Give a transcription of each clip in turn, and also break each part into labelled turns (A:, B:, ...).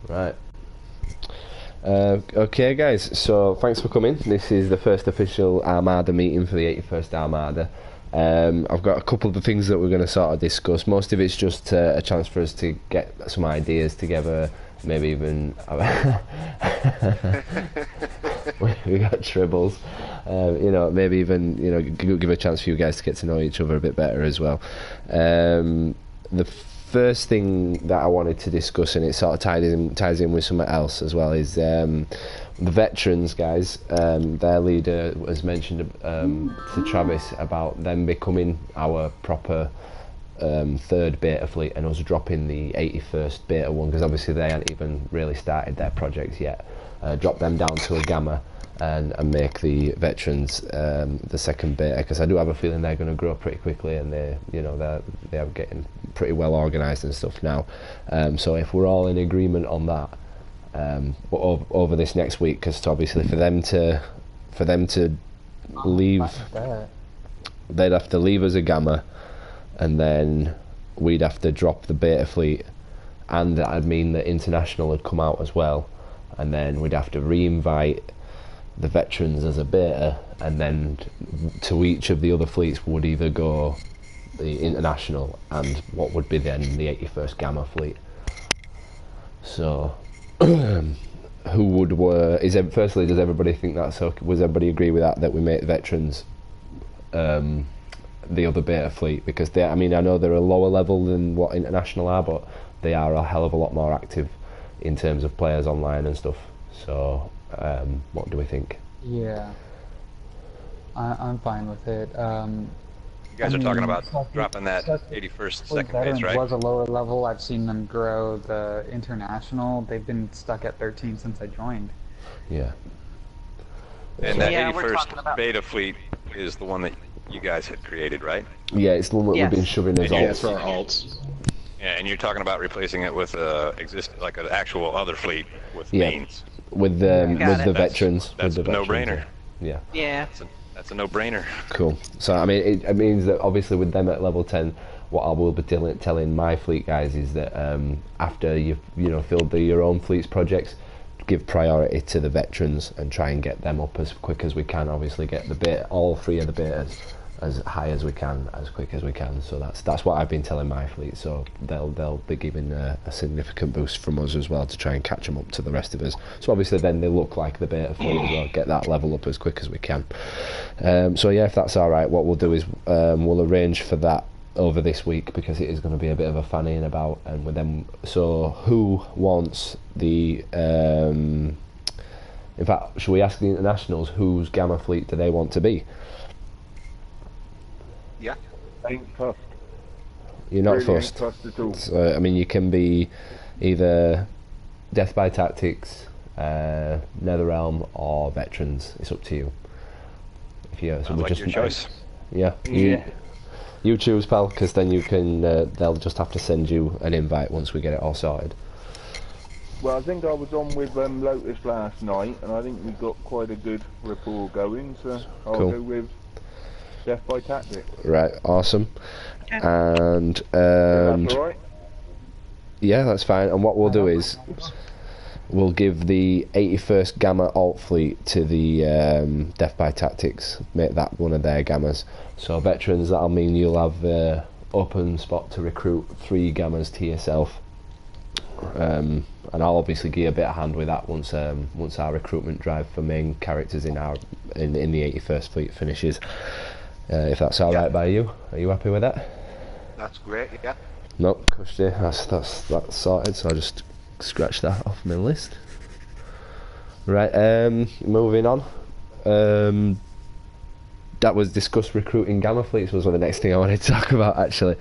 A: Right. Okay, guys. So thanks for coming. This is the first official Armada meeting for the 81st Armada. I've got a couple of the things that we're going to sort of discuss. Most of it's just a chance for us to get some ideas together. Maybe even we got tribbles. Maybe even give a chance for you guys to get to know each other a bit better as well. The first thing that I wanted to discuss, and it sort of ties in with something else as well, is the veterans guys. Their leader has mentioned to Travis about them becoming our proper third beta fleet and us dropping the 81st beta one, because obviously they hadn't even really started their projects yet. Drop them down to a gamma and make the veterans the second beta, because I do have a feeling they're going to grow pretty quickly, and they are getting pretty well organised and stuff now. So if we're all in agreement on that over this next week, because obviously for them to leave, they'd have to leave as a gamma, and then we'd have to drop the beta fleet, and that'd mean that international would come out as well, and then we'd have to re-invite the veterans as a beta, and then to each of the other fleets would either go the international and what would be then the 81st gamma fleet. So who would firstly, does everybody think that's okay? Was everybody agree with that we make veterans the other beta fleet? Because I know they're a lower level than what international are, but they are a hell of a lot more active in terms of players online and stuff. So what do we think?
B: Yeah, I'm fine with it.
C: You guys are talking about dropping that 81st second base, right?
B: Was a lower level. I've seen them grow the international. They've been stuck at 13 since I joined.
A: Yeah.
C: And that 81st beta fleet is the one that you guys had created, right?
A: Yeah, it's the one that we've been shoving as alts.
D: For our alts.
C: Yeah, and you're talking about replacing it with like an actual other fleet with mains.
A: With the veterans.
C: That's a no-brainer.
A: Yeah.
E: Yeah.
C: That's a no-brainer.
A: Cool. So I mean, it means that obviously with them at level 10, what I will be telling my fleet guys is that after you've filled your own fleet's projects, give priority to the veterans and try and get them up as quick as we can. Obviously, get all three of the betas as high as we can, as quick as we can. So that's what I've been telling my fleet. So they'll be giving a significant boost from us as well to try and catch them up to the rest of us. So obviously then they look like the beta fleet as well. Get that level up as quick as we can. So yeah, if that's all right, what we'll do is we'll arrange for that over this week, because it is going to be a bit of a fannying about and with them. So who wants the in fact, should we ask the internationals whose gamma fleet do they want to be?
C: Yeah.
D: Ain't fussed.
A: You're not
D: really
A: fussed.
D: Ain't fussed at all.
A: So I mean, you can be either Death by Tactics, Netherrealm, or Veterans. It's up to you. If you
C: Sounds like your choice.
A: Yeah. You choose, pal, because then you can. They'll just have to send you an invite once we get it all sorted.
D: Well, I think I was on with Lotus last night, and I think we got quite a good rapport going, so I'll go with Death by Tactics.
A: Right, awesome. And
D: that's all right?
A: Yeah, that's fine. And what we'll do is we'll give the 81st Gamma alt fleet to the Death by Tactics. Make that one of their gammas. So veterans, that'll mean you'll have open spot to recruit 3 gammas to yourself. And I'll obviously give you a bit of hand with that once our recruitment drive for main characters in the 81st fleet finishes. If that's all right by you, are you happy with that?
C: That's great. Yeah.
A: Nope, cushy. That's sorted. So I'll just scratch that off my list. Right. Moving on. That was discuss recruiting gamma fleets. Was the next thing I wanted to talk about actually.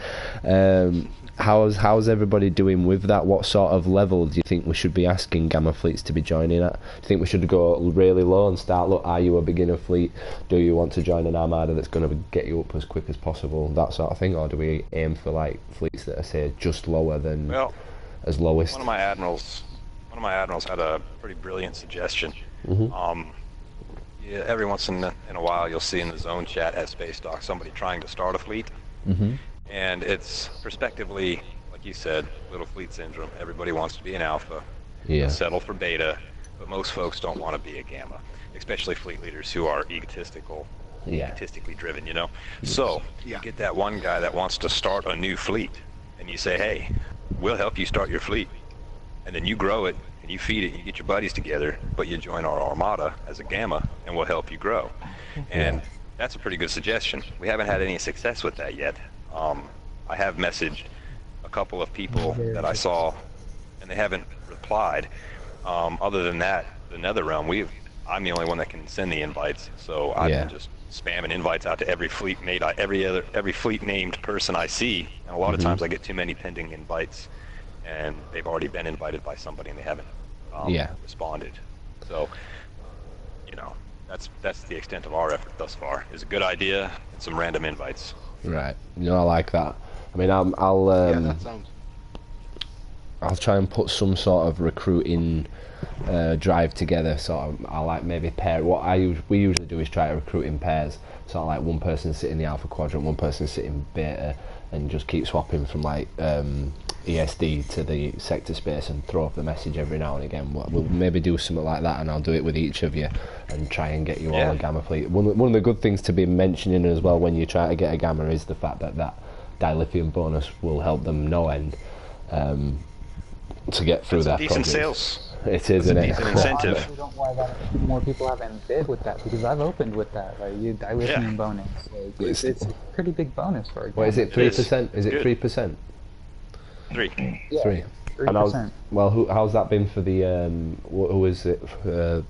A: How's everybody doing with that? What sort of level do you think we should be asking gamma fleets to be joining at? Do you think we should go really low and start, look, are you a beginner fleet? Do you want to join an armada that's going to get you up as quick as possible? That sort of thing? Or do we aim for like fleets that are, say, just lower than as lowest?
C: One of my admirals had a pretty brilliant suggestion. Yeah, every once in a while you'll see in the zone chat at Space Dock somebody trying to start a fleet. And it's prospectively, like you said, little fleet syndrome. Everybody wants to be an alpha. They'll settle for beta, but most folks don't want to be a gamma, especially fleet leaders who are egotistically driven, you know? So, you get that one guy that wants to start a new fleet, and you say, hey, we'll help you start your fleet. And then you grow it, and you feed it, and you get your buddies together, but you join our Armada as a gamma, and we'll help you grow. And that's a pretty good suggestion. We haven't had any success with that yet. I have messaged a couple of people that I saw, and they haven't replied. Other than that, the NetherRealm, I'm the only one that can send the invites, so I've been just spamming invites out to every fleet mate, every fleet named person I see. And a lot of times I get too many pending invites, and they've already been invited by somebody and they haven't responded. So, you know, that's the extent of our effort thus far. Is a good idea and some random invites.
A: Right. You know, I like that. I mean,
E: that sounds.
A: I'll try and put some sort of recruiting drive together. I like maybe pair. We usually do is try to recruit in pairs. Sort of like one person sit in the Alpha Quadrant, one person sit in Beta, and just keep swapping from like ESD to the sector space and throw up the message every now and again. We'll maybe do something like that, and I'll do it with each of you and try and get you all a gamma fleet. One of the good things to be mentioning as well when you try to get a gamma is the fact that dilithium bonus will help them no end to get through their projects.
C: Decent sales.
A: It is, isn't it?
C: Decent incentive.
B: I don't know why more people haven't bid with that, because I've opened with that. Like, you dilithium bonus. It's a pretty big bonus for a gamma.
A: What is it? 3%? Is it 3%?
C: 3.
B: Yeah,
A: 3.
B: 3%.
A: How's that been for the who is it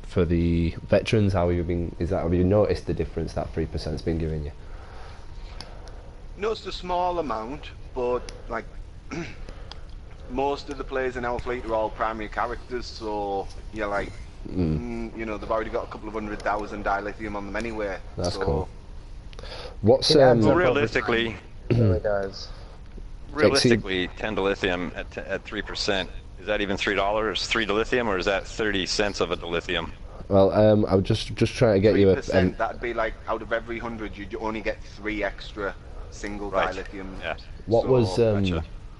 A: for the veterans? How have you been? Have you noticed the difference that 3%'s been giving you?
E: No, it's a small amount, but like most of the players in our fleet are all primary characters, so you're like, you know, they've already got a couple of 100,000 dilithium on them anyway.
A: That's cool. What's
C: realistically?
B: It really does.
C: Realistically, 10 dilithium at 3%, is that even $3? 3 dilithium, or is that 30 cents of a dilithium?
A: Well, I was just trying to get
E: 3%,
A: you
E: that'd be like out of every 100, you'd only get 3 extra single dilithium.
C: Yeah.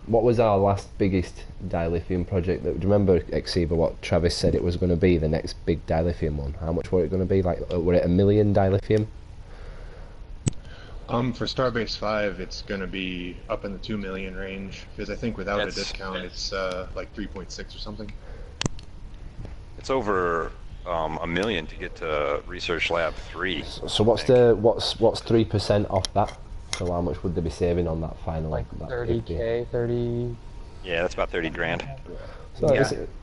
A: What was our last biggest dilithium project? Do you remember, Exeba, what Travis said it was going to be, the next big dilithium one? How much were it going to be? Like, were it 1 million dilithium?
F: For Starbase 5, it's going to be up in the 2 million range, because I think without a discount, it's like 3.6 or something.
C: It's over 1 million to get to Research Lab 3.
A: So what's 3% off that? So how much would they be saving on that final?
B: Like 30k, 30.
C: Yeah, that's about 30 grand.
A: So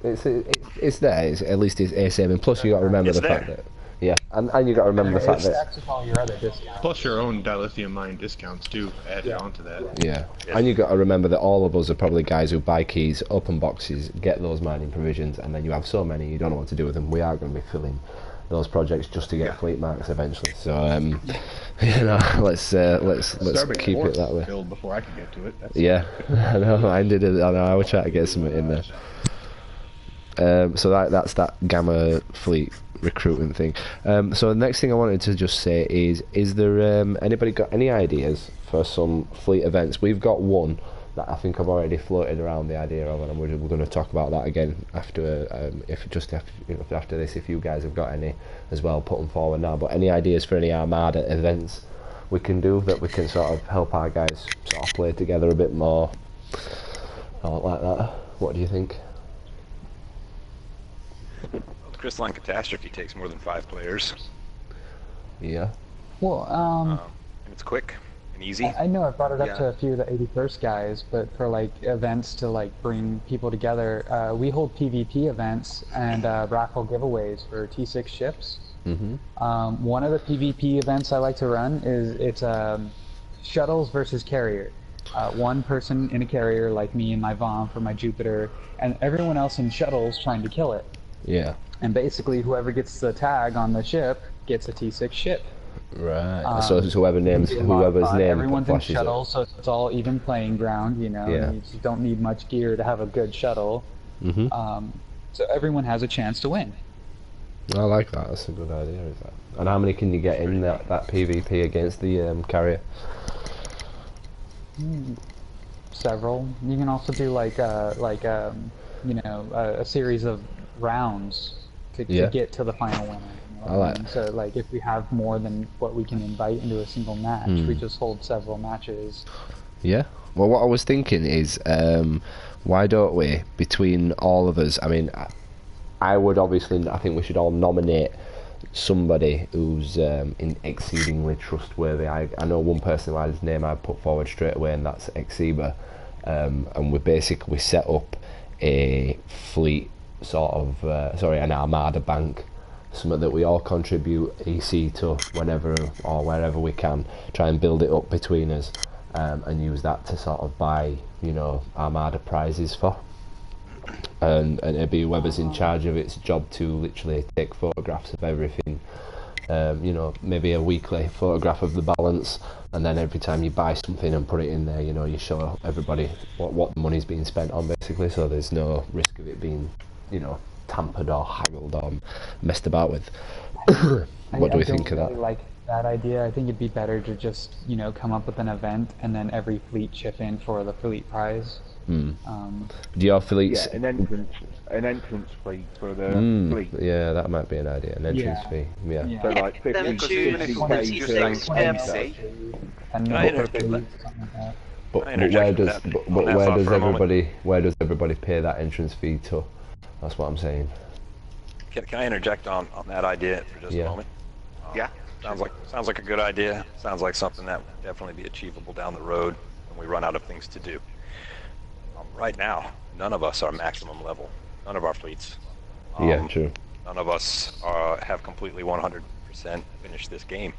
A: it's there. At least it's a saving. Plus you got to remember the fact that and you got to remember the fact that
B: all your other discounts.
F: Plus your own dilithium mine discounts too added onto that.
A: Yeah, and you got to remember that all of us are probably guys who buy keys, open boxes, get those mining provisions, and then you have so many you don't know what to do with them. We are going to be filling those projects just to get fleet marks eventually. So you know, let's keep it that way.
F: Filled before I could get to it.
A: I know. I did it. I know. I would try to get something in there. So that's that gamma fleet recruitment thing. So the next thing I wanted to just say is there anybody got any ideas for some fleet events? We've got one that I think I've already floated around the idea of, and we're going to talk about that again after after this. If you guys have got any as well, put them forward now. But any ideas for any Armada events we can do that we can sort of help our guys sort of play together a bit more, like that? What do you think?
C: Crystalline Catastrophe takes more than 5 players.
A: Yeah.
B: Well,
C: and it's quick and easy.
B: I know I've brought it up to a few of the 81st guys, but for like events to like bring people together, we hold PvP events and raffle giveaways for T6 ships. Mm-hmm. One of the PvP events I like to run is shuttles versus carrier. One person in a carrier, like me and my Vom for my Jupiter, and everyone else in shuttles trying to kill it.
A: Yeah.
B: And basically, whoever gets the tag on the ship gets a T6 ship.
A: Right. So whoever's name.
B: Everyone's in shuttle, so it's all even playing ground. You know, you don't need much gear to have a good shuttle. Mm-hmm. So everyone has a chance to win.
A: I like that. That's a good idea. Is that? And how many can you get in that PvP against the carrier?
B: Several. You can also do like you know, a series of rounds to get to the final winner. You know what I mean? So like if we have more than what we can invite into a single match, we just hold several matches.
A: Yeah. Well, what I was thinking is, why don't we, between all of us, I mean, I would obviously, I think we should all nominate somebody who's exceedingly trustworthy. I know one person whose name I'd put forward straight away, and that's Exiba. And we set up a fleet sort of, an Armarda bank, something that we all contribute EC to whenever or wherever we can, try and build it up between us, and use that to sort of buy, you know, Armarda prizes for. And it'd be whoever's in charge of its job to literally take photographs of everything. You know, maybe a weekly photograph of the balance, and then every time you buy something and put it in there, you know, you show everybody what the money's being spent on, basically, so there's no risk of it being, you know, tampered or haggled or messed about with. What do we think of that?
B: I don't really like that idea. I think it'd be better to just, you know, come up with an event and then every fleet chip in for the fleet prize.
A: Do your fleets...
D: Yeah, an entrance fee for the fleet.
A: Yeah, that might be an idea. An entrance fee. Yeah.
D: So like 50
E: MC.
A: But where does everybody pay that entrance fee to? That's what I'm saying.
C: Can I interject on that idea for just a moment?
E: Yeah.
C: Sounds like a good idea. Sounds like something that would definitely be achievable down the road when we run out of things to do. Right now, none of us are maximum level. None of our fleets.
A: Yeah, true.
C: None of us have completely 100% finished this game.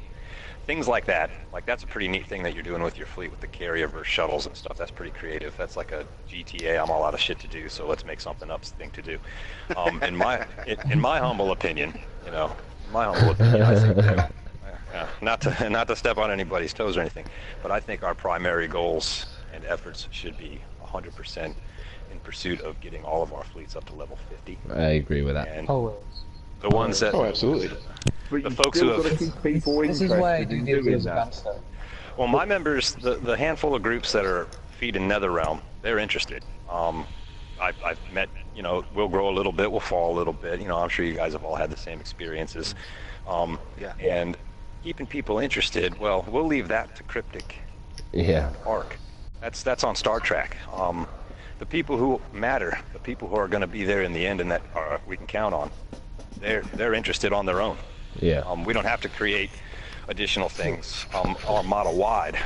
C: Things like that. Like, that's a pretty neat thing that you're doing with your fleet with the carrier versus shuttles and stuff. That's pretty creative. That's like a GTA, I'm all out of shit to do, so let's make something up thing to do. In my humble opinion, you know, I think that, not to step on anybody's toes or anything, but I think our primary goals and efforts should be 100% in pursuit of getting all of our fleets up to level 50.
A: I agree with that.
C: And the ones that...
F: Oh, absolutely.
C: The folks who have...
B: This is why I do these events, though.
C: Well, my members, the handful of groups that are feeding NetherRealm, they're interested. I've met, you know, we'll grow a little bit, we'll fall a little bit. You know, I'm sure you guys have all had the same experiences. And keeping people interested, well, we'll leave that to Cryptic.
A: Yeah.
C: Arc. That's on Star Trek. The people who matter, the people who are going to be there in the end and that we can count on, they're interested on their own.
A: Yeah.
C: We don't have to create additional things Armada-wide.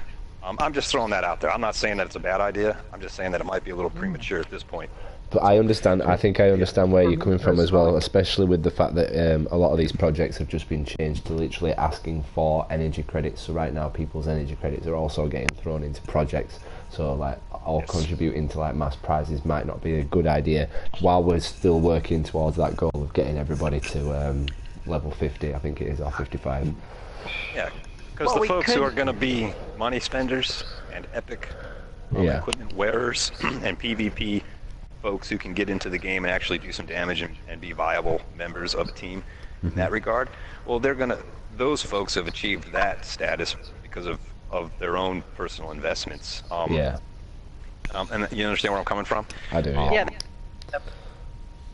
C: I'm just throwing that out there. I'm not saying that it's a bad idea. I'm just saying that it might be a little premature at this point.
A: But I understand. I think I understand where you're coming from as well, especially with the fact that a lot of these projects have just been changed to literally asking for energy credits. So right now, people's energy credits are also getting thrown into projects. So like, all contributing to like mass prizes might not be a good idea while we're still working towards that goal of getting everybody to level 50. I think it is, or 55.
C: Yeah, because the folks who are going to be money spenders and epic equipment wearers and PvP folks who can get into the game and actually do some damage and be viable members of a team in that regard, well, those folks have achieved that status because of their own personal investments. And you understand where I'm coming from?
A: I do.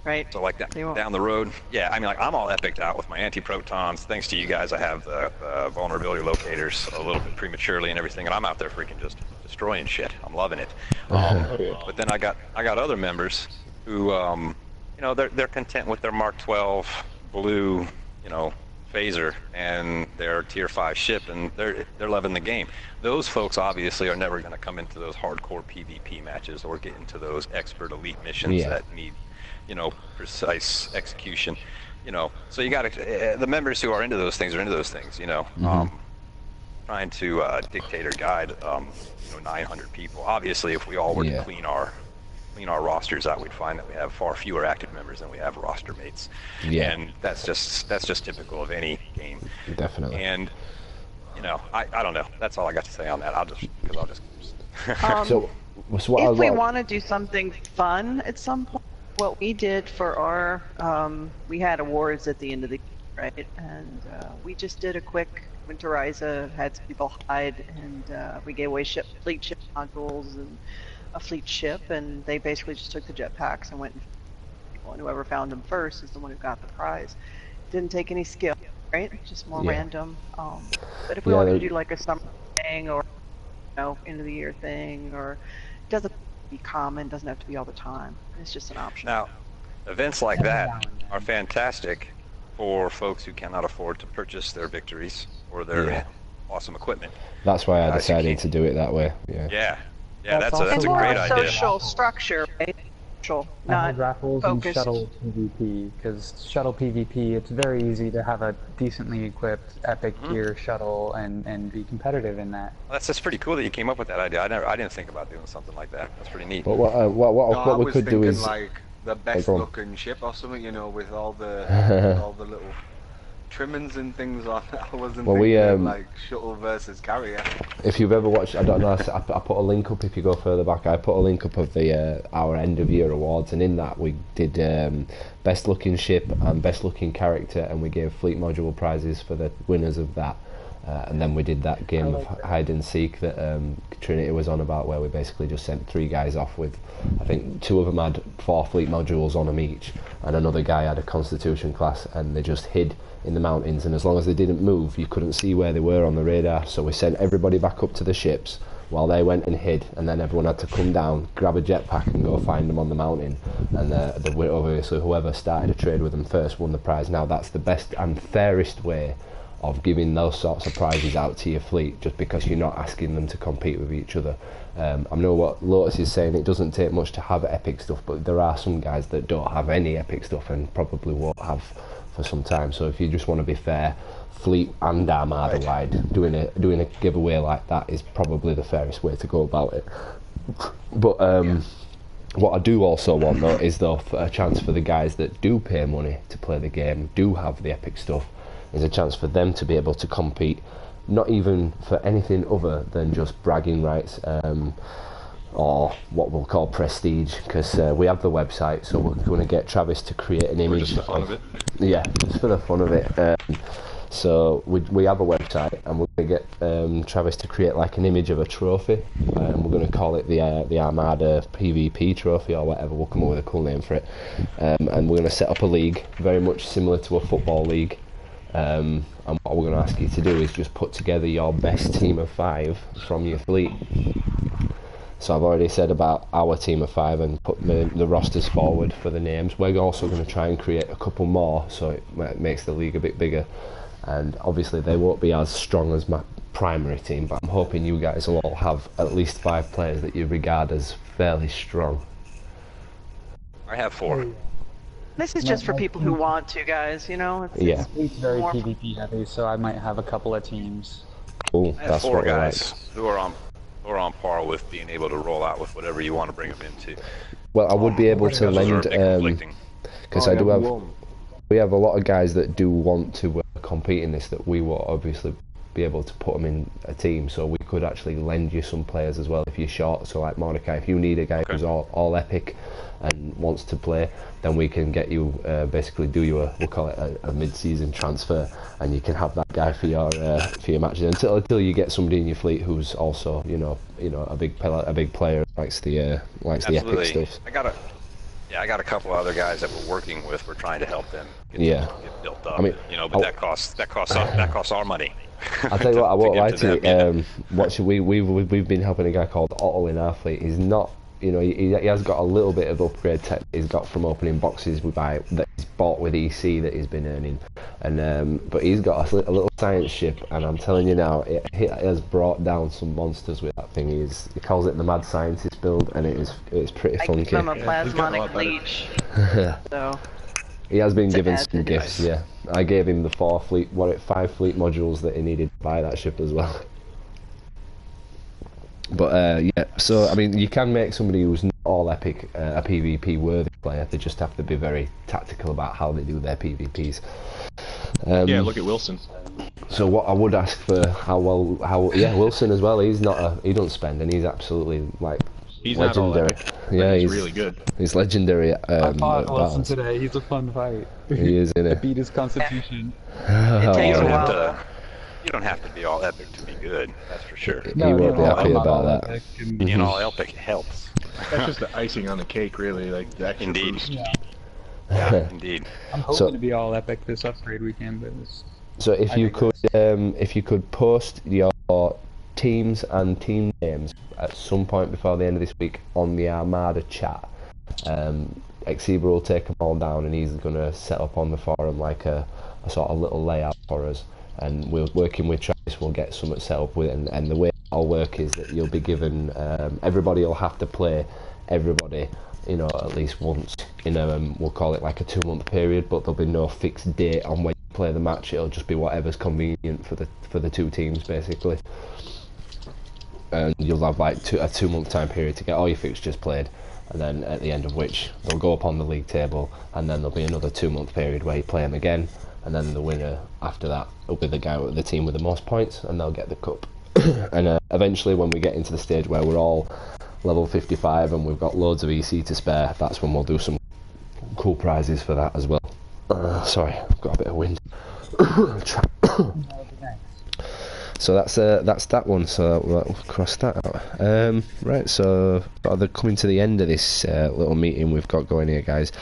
G: Right.
C: So like that down the road, I mean, like, I'm all epicked out with my anti-protons. Thanks to you guys, I have the vulnerability locators a little bit prematurely and everything, and I'm out there freaking just destroying shit. I'm loving it. But then I got other members who, you know, they're content with their Mark 12 blue, you know, phaser and their tier 5 ship, and they're loving the game. Those folks obviously are never going to come into those hardcore PvP matches or get into those expert elite missions that need, you know, precise execution, you know. So you got to, the members who are into those things are into those things, you know. Trying to dictate or guide, you know, 900 people. Obviously, if we all were to clean our rosters out, we'd find that we have far fewer active members than we have roster mates. And that's just typical of any game.
A: Definitely.
C: And you know, I don't know. That's all I got to say on that. I'll just
A: So
G: if we want to do something fun at some point, what we did for our we had awards at the end of the game, right? And we just did a quick winterizer, had some people hide, and we gave away fleet ship modules and a fleet ship, and they basically just took the jetpacks and went and people, and whoever found them first is the one who got the prize. Didn't take any skill, right? Just more random. But if we wanted to do like a summer thing or end of the year thing, or it doesn't have to be common, doesn't have to be all the time. It's just an option.
C: Now, events like that are fantastic for folks who cannot afford to purchase their victories or their awesome equipment.
A: That's why I decided to do it that way. Yeah.
C: Yeah, that's a great idea.
G: Social structure, right? Not
B: raffles
G: focused.
B: and shuttle PvP, because shuttle PvP, it's very easy to have a decently equipped epic gear shuttle and be competitive in that.
C: Well, that's pretty cool that you came up with that idea. I didn't think about doing something like that. That's pretty neat.
A: But what we could do is
E: like the best looking ship or something, with all the all the little trimmings and things on it. I wasn't thinking like shuttle versus carrier.
A: If you've ever watched, I don't know, I put a link up. If you go further back, I put a link up of the our end of year awards, and in that we did best looking ship and best looking character, and we gave fleet module prizes for the winners of that. And then we did that game of hide and seek that Trinity was on about, where we basically just sent 3 guys off with, I think 2 of them had 4 fleet modules on them each, and another guy had a Constitution class, and they just hid in the mountains, and as long as they didn't move, you couldn't see where they were on the radar. So we sent everybody back up to the ships while they went and hid, and then everyone had to come down, grab a jetpack and go find them on the mountain, and obviously whoever started a trade with them first won the prize. Now that's the best and fairest way of giving those sorts of prizes out to your fleet, just because you're not asking them to compete with each other. I know what Lotus is saying, it doesn't take much to have epic stuff, but there are some guys that don't have any epic stuff and probably won't have for some time. So if you just want to be fair, fleet and Armada wide, doing a giveaway like that is probably the fairest way to go about it. But what I do also want though is a chance for the guys that do pay money to play the game, do have the epic stuff, is a chance for them to be able to compete, not even for anything other than just bragging rights, or what we'll call prestige, because we have the website, so we're going to get Travis to create an image.
F: Just for the fun of it.
A: Yeah, just for the fun of it. So we have a website, and we're going to get Travis to create like an image of a trophy, and we're going to call it the Armarda PvP trophy or whatever. We'll come up with a cool name for it, and we're going to set up a league very much similar to a football league. And what we're going to ask you to do is just put together your best team of 5 from your fleet. So I've already said about our team of 5 and put the rosters forward for the names. We're also going to try and create a couple more, so it makes the league a bit bigger. And obviously they won't be as strong as my primary team, but I'm hoping you guys will all have at least 5 players that you regard as fairly strong.
C: I have 4.
G: This is just for people who want to, guys,
B: It's very PvP heavy, so I might have a couple of teams.
A: Cool,
C: I have 4 guys who are on par with being able to roll out with whatever you want to bring them into.
A: Well, I would be able to lend, because we have a lot of guys that do want to compete in this, that we will obviously be able to put them in a team, so we could actually lend you some players as well if you're short. So like Mordecai, if you need a guy who's all epic and wants to play, then we can get you basically do you we'll call it a mid-season transfer, and you can have that guy for your matches until you get somebody in your fleet who's also a big player, likes the epic stuff.
C: I got a couple of other guys that we're working with. We're trying to help them get built up. I mean, but that costs our money.
A: I'll tell you what, I won't lie to you. We've been helping a guy called Otto in our fleet. He's not, he has got a little bit of upgrade tech he's got from opening boxes that he's bought with EC that he's been earning, and but he's got a little science ship, and I'm telling you now, it has brought down some monsters with that thing. He calls it the Mad Scientist build, and it's pretty funky.
G: I'm a plasmonic leech, so.
A: He has been given some gifts, yeah. I gave him the 5 fleet modules that he needed to buy that ship as well. But so I mean, you can make somebody who's not all epic a PvP worthy player. They just have to be very tactical about how they do their PvPs.
F: Look at Wilson.
A: So what I would ask for Wilson as well. He doesn't spend, and he's absolutely
F: He's
A: legendary.
F: Not all epic, he's really good.
A: He's legendary.
B: I fought Wilson today. He's a fun fight.
A: He is, isn't
B: he? Beat his constitution.
G: It takes a while.
C: You don't have to be all epic to be good. That's for sure.
A: He won't be happy about that.
C: Being all epic helps.
F: That's just the icing on the cake, really. Like the extra
C: Indeed.
F: boost.
B: Yeah.
C: Yeah, indeed.
B: I'm hoping to be all epic this upgrade weekend, but
A: so if you could post your teams and team names at some point before the end of this week on the Armarda chat, Xeber will take them all down, and he's going to set up on the forum like a sort of little layout for us, and we're working with Travis. We'll get something set up with, and the way it'll work is that you'll be given, everybody will have to play everybody, you know, at least once in a, we'll call it like a 2-month period, but there'll be no fixed date on when you play the match. It'll just be whatever's convenient for the two teams, basically. And you'll have like a 2-month time period to get all your fixtures played, and then at the end of which they'll go up on the league table, and then there'll be another 2-month period where you play them again, and then the winner after that will be the team with the most points, and they'll get the cup. And eventually, when we get into the stage where we're all level 55 and we've got loads of EC to spare, that's when we'll do some cool prizes for that as well. Sorry, I've got a bit of wind. So that's that one. So we'll cross that out. Right, so they're coming to the end of this little meeting we've got going here, guys.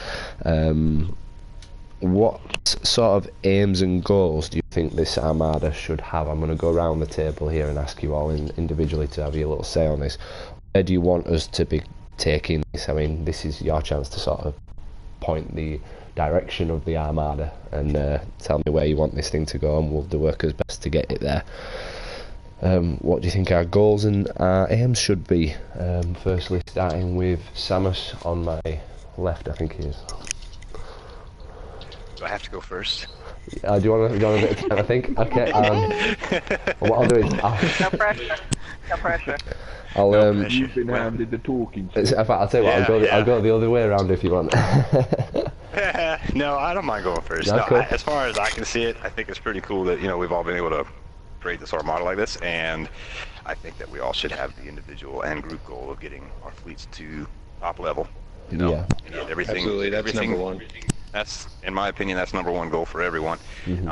A: What sort of aims and goals do you think this Armada should have? I'm going to go around the table here and ask you all individually to have your little say on this. Where do you want us to be taking this? I mean, this is your chance to sort of point the direction of the Armada and tell me where you want this thing to go, and we'll do work as best to get it there. What do you think our goals and our aims should be? Firstly, starting with Samus on my left, I think he is.
C: Do I have to go first?
A: Do you want a bit of time, I think? Okay. What I'll do is...
G: No pressure. No pressure.
D: You've been handed the talking to.
A: In fact, I'll tell you what, I'll go the other way around if you want.
C: No, I don't mind going first.
A: No,
C: no,
A: cool.
C: As far as I can see it, I think it's pretty cool that, you know, we've all been able to create this Armada like this, and I think that we all should have the individual and group goal of getting our fleets to top level. You know,
A: yeah.
C: And everything.
F: Absolutely, that's number one.
C: That's, in my opinion, that's number one goal for everyone.
A: Mm-hmm.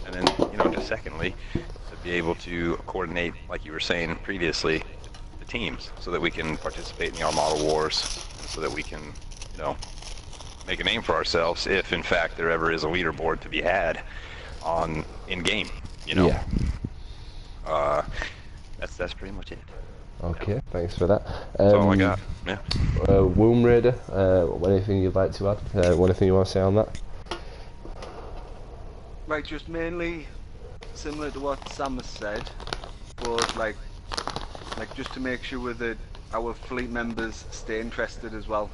C: And then, you know, just secondly, to be able to coordinate, like you were saying previously, the teams, so that we can participate in the Armada Wars, so that we can, you know, make a name for ourselves if, in fact, there ever is a leaderboard to be had in game. You know.
A: Yeah.
C: That's pretty much it.
A: Okay, thanks for that.
C: That's all I got. Yeah.
A: Womb Raider, anything you'd like to add? Anything you want to say on that?
E: Right, just mainly similar to what Sam has said, but like just to make sure that our fleet members stay interested as well.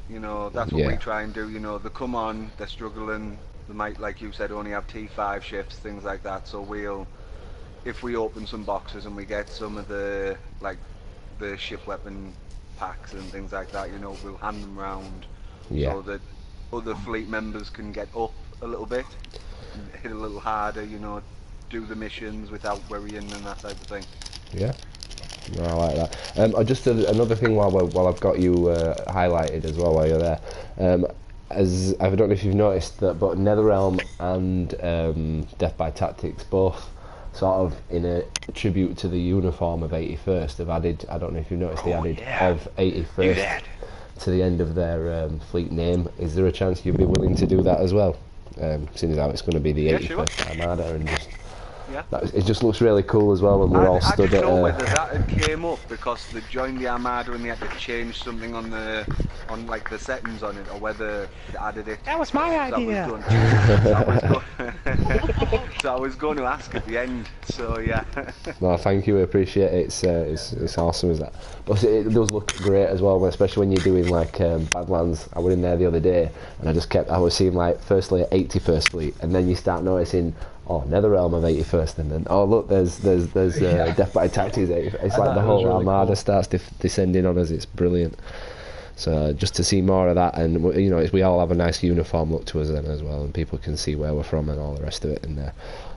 E: You know, that's what we try and do. You know, they come on, they're struggling, they might, like you said, only have T5 ships, things like that. So we'll, if we open some boxes and we get some of the, like, the ship weapon packs and things like that, you know, we'll hand them round so that other fleet members can get up a little bit, hit a little harder, you know, do the missions without worrying and that type of thing.
A: Yeah. No, I like that. Just another thing while I've got you highlighted as well while you're there. As I don't know if you've noticed that, but Netherrealm and Death by Tactics both sort of in a tribute to the uniform of 81st have added, I don't know if you've noticed, they added of 81st to the end of their fleet name. Is there a chance you'd be willing to do that as well? Seeing as how it's going to be the 81st Armada, and just it just looks really cool as well when we're all stood at...
E: I don't know whether that had came up because they joined the Armada and they had to change something on like the settings on it, or whether they added it.
G: That was my idea.
E: So I was going to ask at the end. So yeah.
A: No, thank you. I appreciate it. It's awesome as that. But it does look great as well, especially when you're doing like Badlands. I was in there the other day and I was seeing like firstly 81st Fleet, and then you start noticing, oh, Netherrealm of 81st, and then, oh look, there's Death by Tactics. It's like the whole really Armada starts descending on us. It's brilliant. So just to see more of that, and you know, we all have a nice uniform look to us then as well, and people can see where we're from and all the rest of it, and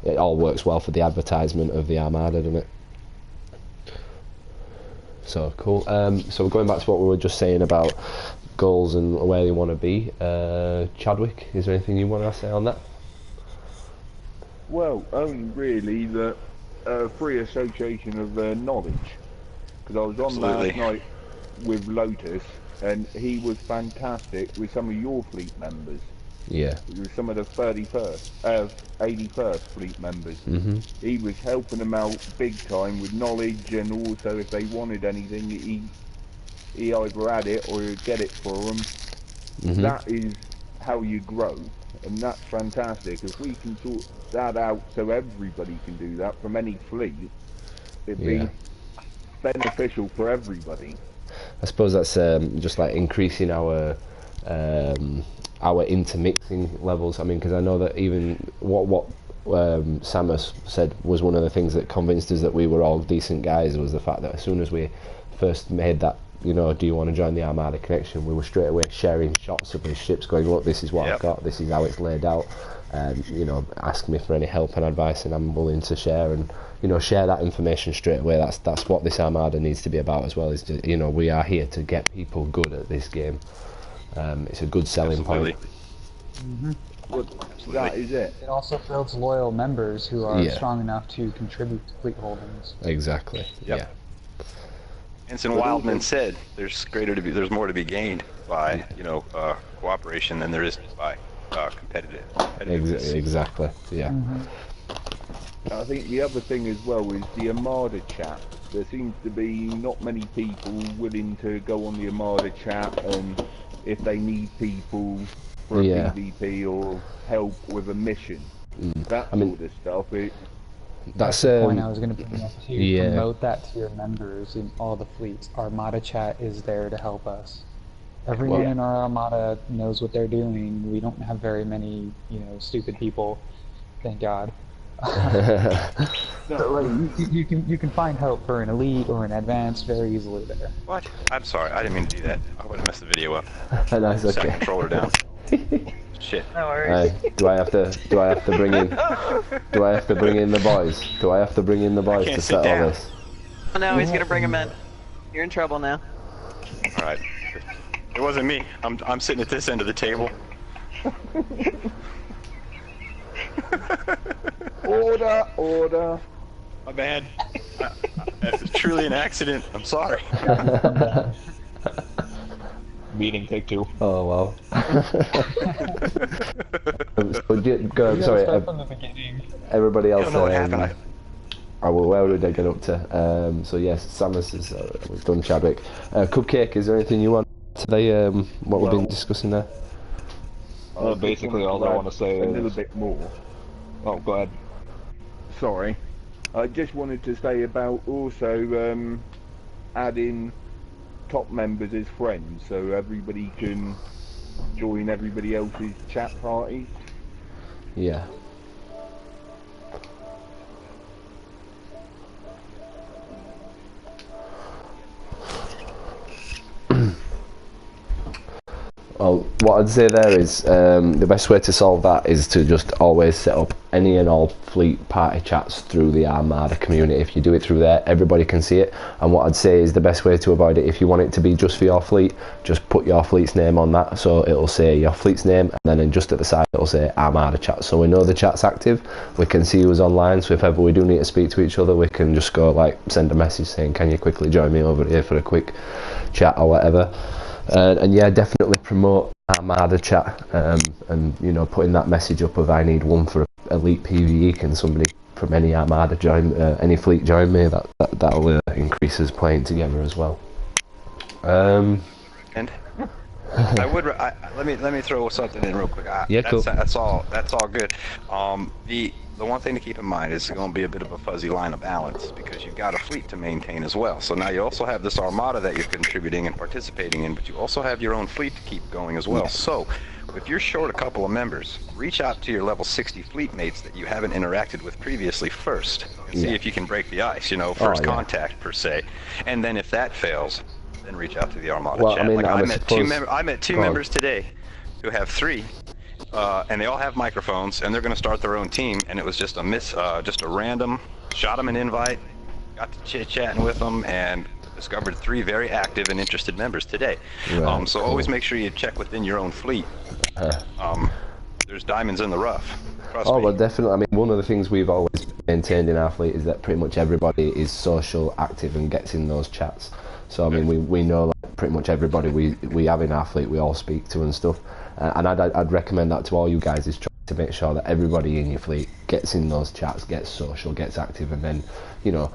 A: it all works well for the advertisement of the Armada, doesn't it? So cool. So we're going back to what we were just saying about goals and where you want to be. Chadwick, is there anything you want to say on that?
D: Well, only really the free association of knowledge, because I was on last night with Lotus, and he was fantastic with some of your fleet members.
A: Yeah.
D: With some of the 81st fleet members. He was helping them out big time with knowledge, and also if they wanted anything, he either had it or he'd get it for them. That is how you grow, and that's fantastic. If we can sort that out so everybody can do that from any fleet, it'd be beneficial for everybody.
A: I suppose that's just like increasing our intermixing levels. I mean, because I know that even what Samus said was one of the things that convinced us that we were all decent guys was the fact that as soon as we first made that, you know, do you want to join the Armada connection, we were straight away sharing shots of his ships, going, look, this is what I've got, this is how it's laid out, and you know, ask me for any help and advice, and I'm willing to share, and you know, share that information straight away. That's what this Armada needs to be about as well. Is to, you know, we are here to get people good at this game. It's a good selling point.
D: Well, that is it.
B: It also builds loyal members who are strong enough to contribute to fleet holdings.
A: Exactly. Yeah.
C: Ensign Wildman said, "There's more to be gained by cooperation than there is by competitive."
A: Exactly. Yeah.
D: I think the other thing as well is the Armada chat. There seems to be not many people willing to go on the Armada chat, and if they need people for a PvP or help with a mission, that sort of stuff.
B: That's the point I was going to bring up to promote that to your members in all the fleets. Armada chat is there to help us. Everyone in our Armada knows what they're doing. We don't have very many, stupid people, thank God. So, you can find help for an elite or an advanced very easily there.
C: What? I'm sorry, I didn't mean to do that. I would have messed the video up.
A: That's okay.
C: Set the controller down. Shit.
G: No worries.
A: Do I have to bring in the boys? Do I have to bring in the boys to set all this?
G: Oh no, he's gonna bring him in. You're in trouble now.
C: All right. It wasn't me. I'm sitting at this end of the table.
D: Order.
C: My bad. It's truly an accident. I'm sorry.
H: Meeting take 2.
A: Oh well. Sorry. Everybody else.
C: I don't know what happened.
A: Where did I get up to? So yes, Samus is. We've done Chadwick. Cupcake. Is there anything you want today? What we've been discussing there?
H: Basically, all I want to say is
D: a little bit more.
H: Oh, go ahead.
D: Sorry. I just wanted to say about also adding top members as friends, so everybody can join everybody else's chat parties.
A: Yeah. Well, what I'd say there is the best way to solve that is to just always set up any and all fleet party chats through the Armada community. If you do it through there, everybody can see it. And what I'd say is the best way to avoid it, if you want it to be just for your fleet, just put your fleet's name on that. So it'll say your fleet's name, and then just at the side it'll say Armada chat. So we know the chat's active, we can see who's online, so if ever we do need to speak to each other, we can just go send a message saying, can you quickly join me over here for a quick chat or whatever. And yeah, definitely promote Armada chat, and putting that message up of I need one for elite PvE. Can somebody from any Armada join, any fleet join me? That'll increase us playing together as well.
C: And I would let me throw something in real quick.
A: Cool.
C: That's all good. The one thing to keep in mind is it's going to be a bit of a fuzzy line of balance because you've got a fleet to maintain as well. So now you also have this Armada that you're contributing and participating in, but you also have your own fleet to keep going as well. So if you're short a couple of members, reach out to your level 60 fleet mates that you haven't interacted with previously first and see if you can break the ice, first contact per se. And then if that fails, then reach out to the Armada chat. I met two members today who have 3. And they all have microphones, and they're going to start their own team. And it was just just a random, shot them an invite, got to chit-chatting with them, and discovered 3 very active and interested members today. Right, so always make sure you check within your own fleet. There's diamonds in the rough. Trust me.
A: Well, definitely. I mean, one of the things we've always maintained in our fleet is that pretty much everybody is social, active, and gets in those chats. So I mean, we know pretty much everybody we have in our fleet we all speak to and stuff. And I'd recommend that to all you guys, is try to make sure that everybody in your fleet gets in those chats, gets social, gets active, and then, you know,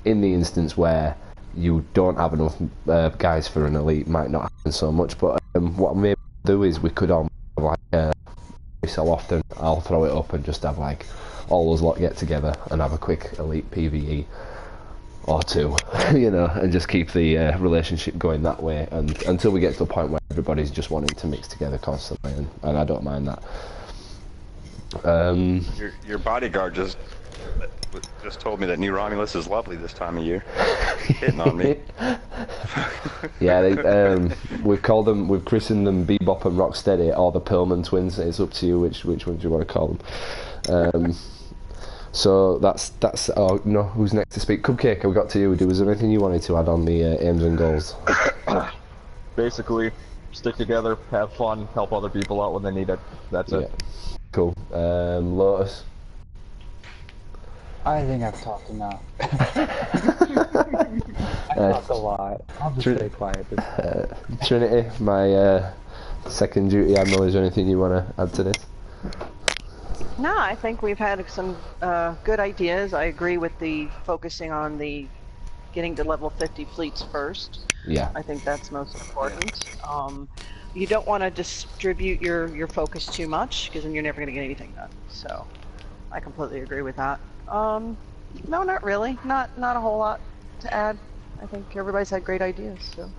A: in the instance where you don't have enough guys for an elite, might not happen so much, but what maybe do is we could all have like every so often I'll throw it up and just have like all those lot get together and have a quick elite PvE or two, you know, and just keep the relationship going that way, and until we get to the point where everybody's just wanting to mix together constantly, and I don't mind that.
C: Your bodyguard just told me that New Romulus is lovely this time of year. Hitting on me.
A: Yeah, we've christened them Bebop and Rocksteady, or the Perlman twins. It's up to you which ones you want to call them. So that's oh no, who's next to speak? Cupcake, we got to you. Was there anything you wanted to add on the aims and goals?
H: Basically, stick together, have fun, help other people out when they need it. That's it.
A: Cool. Lotus?
B: I think I've talked enough. I talk a lot. I'll just stay quiet this time.
A: Trinity, my second duty admiral, is there anything you want to add to this?
G: No, I think we've had some good ideas. I agree with the focusing on the getting to level 50 fleets first.
A: Yeah.
G: I think that's most important. You don't want to distribute your focus too much, because then you're never going to get anything done. So, I completely agree with that. No, not really. Not a whole lot to add. I think everybody's had great ideas. So.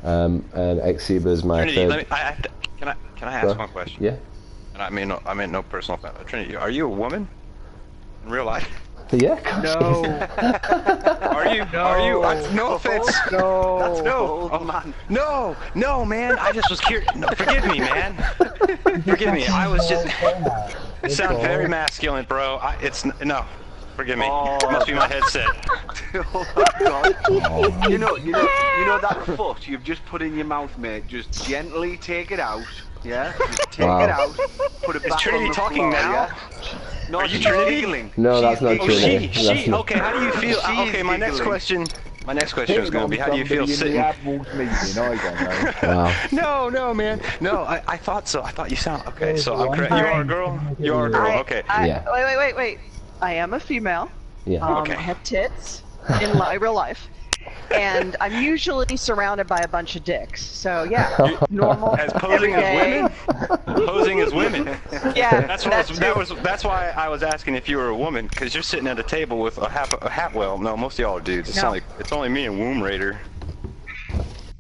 A: And Exiba's my
C: Trinity,
A: third.
C: can I ask one question?
A: Yeah.
C: And I mean no personal offense. Trinity, are you a woman in real life?
A: Yeah.
E: No.
C: Are you? No offense.
E: No.
C: That's no. Oh man. No, man. I just was curious. No, forgive me, man. Forgive me. I was just. It sounds very masculine, bro. No. Forgive me. It must be my headset.
E: Oh my God. You know that foot you've just put in your mouth, mate. Just gently take it out. Yeah. Just take it out. Put it back.
C: Is Trinity
E: on the
C: talking
E: floor,
C: now?
E: Yeah? No,
C: Are you
E: she's
C: Trinity?
E: giggling.
A: No, that's not Trinity.
C: She. Okay. How do you feel? Okay. My next question is going to be, how do you feel sitting?
D: I don't know.
A: Wow.
C: No, man. No, I thought so. I thought you sound okay. So I'm correct. You are a girl. You are a girl. Okay.
A: Yeah.
G: Wait. I am a female.
A: Yeah.
C: Okay.
G: I have tits in real life. And I'm usually surrounded by a bunch of dicks. So yeah, normal.
C: As posing as women? Posing as women.
G: Yeah.
C: That's why I was asking if you were a woman, because you're sitting at a table with a hat. Well, no, most of y'all are dudes. It's only me and Womb Raider.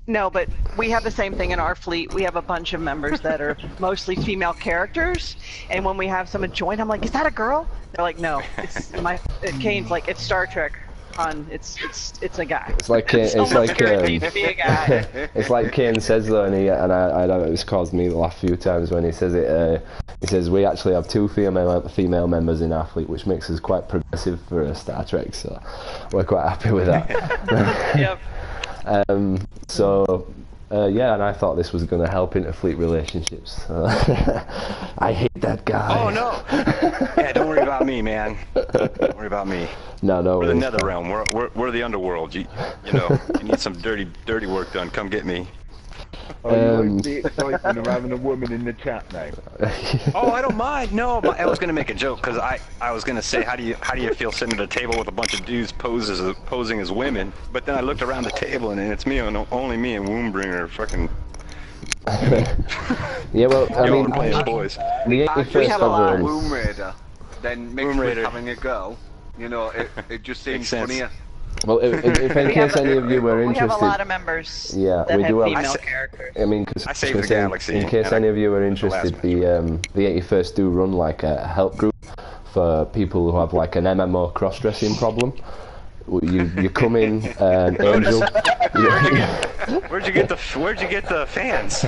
G: No, but we have the same thing in our fleet. We have a bunch of members that are mostly female characters, and when we have someone join, I'm like, "Is that a girl?" They're like, "No." Kane's like, "It's Star Trek, hon. It's a guy."
A: It's like Kane,
G: it's like to be a guy.
A: It's like Kane says though, and I know it's caused me to laugh a few times when he says it. He says we actually have 2 female members in our fleet, which makes us quite progressive for a Star Trek. So we're quite happy with that.
G: Yep.
A: Yeah, and I thought this was going to help interfleet relationships. I hate that guy.
C: Oh no! Yeah, don't worry about me, man. Don't worry about me.
A: No.
C: We're the Nether Realm. We're the underworld. You know, you need some dirty work done. Come get me.
D: Oh, you like the excitement of having a woman in the chat now?
C: Oh, I don't mind. No, but I was gonna make a joke, because I was gonna say, how do you feel sitting at a table with a bunch of dudes posing as women? But then I looked around the table and it's me and only me and Wombbringer fucking.
A: Yeah, well, I mean,
C: playing boys.
A: The 81st
E: of Womb Raider, then mixed with having a girl. You know, it just seems funnier.
A: Well, if in case any of you were interested,
G: we have a lot of members.
A: Yeah,
G: that
A: we do have
G: female characters.
A: I mean, because
C: I saved the galaxy.
A: In case any of you are interested, the 81st do run like a help group for people who have like an MMO cross-dressing problem. You come in, Angel.
C: Where'd you get the fans?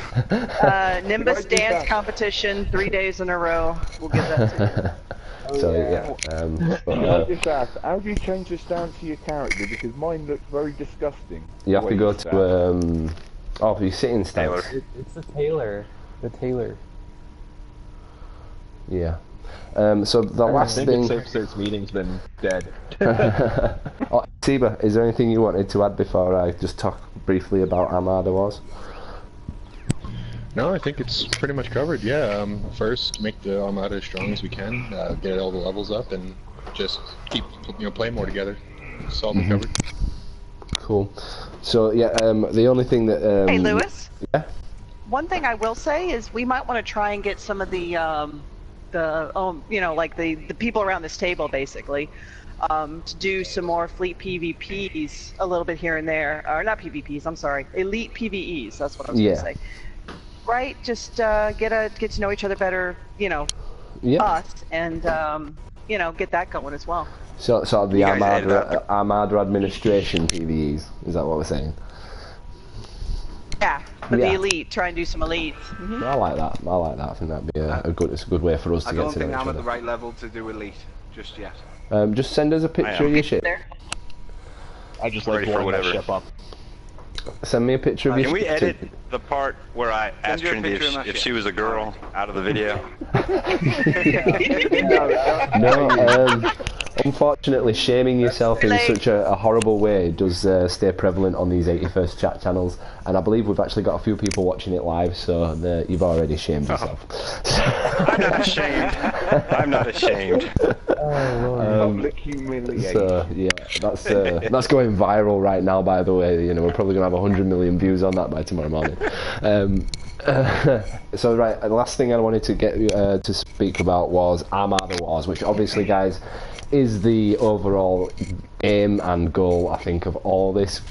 G: Nimbus dance competition 3 days in a row. We'll get that to you.
A: So yeah.
D: I just asked, how do you change the stance to your character? Because mine looks very disgusting.
A: You have to go to your sitting stance.
B: It's the tailor. The tailor.
A: Yeah. So the last thing.
H: Safe Search meeting's been dead.
A: Oh, Siba, is there anything you wanted to add before I just talk briefly about Armarda Wars?
F: No, I think it's pretty much covered. Yeah. First, make the Armada as strong as we can, get all the levels up, and just keep playing more together. It's all been covered.
A: Cool. So yeah, the only thing that.
G: Hey, Lewis.
A: Yeah.
G: One thing I will say is we might want to try and get some of the like the people around this table basically, to do some more fleet PvPs a little bit here and there, or not PvPs. I'm sorry, elite PvEs. That's what I was going to say. Right, just get to know each other better, us, and get that going as well.
A: So sort of the Armada administration PvEs, is that what we're saying?
G: Yeah, for the elite, try and do some elite.
A: I like that. I think that'd be it's a good way for us to get to know each other.
E: I don't think I'm at the right level to do elite just yet.
A: Just send us a picture of your ship.
H: I just like blowing that ship up.
A: Send me a picture of your ship.
C: Can we edit the part where I asked Trinity if she was a girl out of the video?
A: No, unfortunately, shaming yourself in such a horrible way does stay prevalent on these 81st chat channels, and I believe we've actually got a few people watching it live, so you've already shamed yourself.
C: I'm not ashamed. I'm not ashamed.
D: Public humiliation.
A: So yeah, that's going viral right now. By the way, we're probably gonna have 100 million views on that by tomorrow morning. So right, the last thing I wanted to get to speak about was Armada Wars, which obviously, guys, is the overall aim and goal, I think, of all this.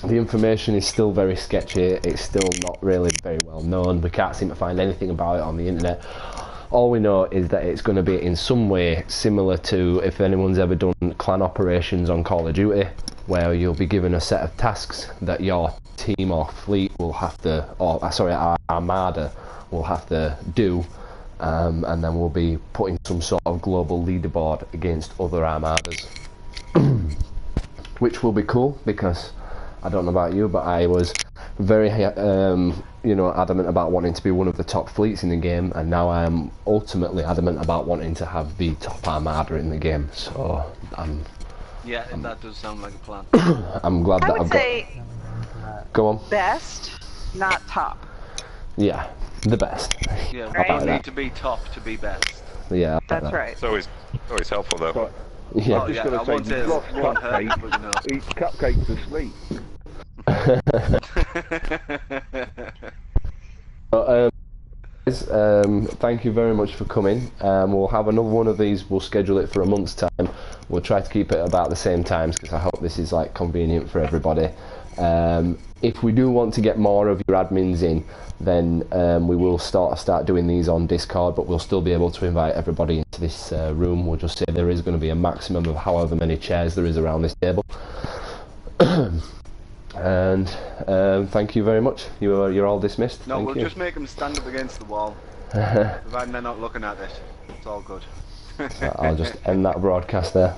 A: The information is still very sketchy. It's still not really very well known. We can't seem to find anything about it on the internet. All we know is that it's going to be in some way similar to, if anyone's ever done clan operations on Call of Duty, where you'll be given a set of tasks that your team or fleet will have to, our Armada will have to do, and then we'll be putting some sort of global leaderboard against other Armadas, which will be cool, because I don't know about you, but I was very adamant about wanting to be one of the top fleets in the game, and now I am ultimately adamant about wanting to have the top Armada in the game. So
E: that does sound like a plan.
A: I'm glad that I've got. Go on.
G: Best, not top.
A: Yeah, the best.
E: Yeah, we don't need to be top to be best.
A: Yeah,
G: that's right.
C: It's always helpful though.
D: But,
A: yeah,
D: I'm just going to say, you've lost cupcake, but eat cupcakes to sleep.
A: Thank you very much for coming. We'll have another one of these. We'll schedule it for a month's time. We'll try to keep it about the same times, because I hope this is convenient for everybody. If we do want to get more of your admins in, then we will start doing these on Discord, but we'll still be able to invite everybody into this room. We'll just say there is going to be a maximum of however many chairs there is around this table. And thank you very much. You're all dismissed.
E: No,
A: thank
E: we'll
A: you.
E: just make them stand up against the wall, providing they're not looking at it. It's all good.
A: I'll just end that broadcast there.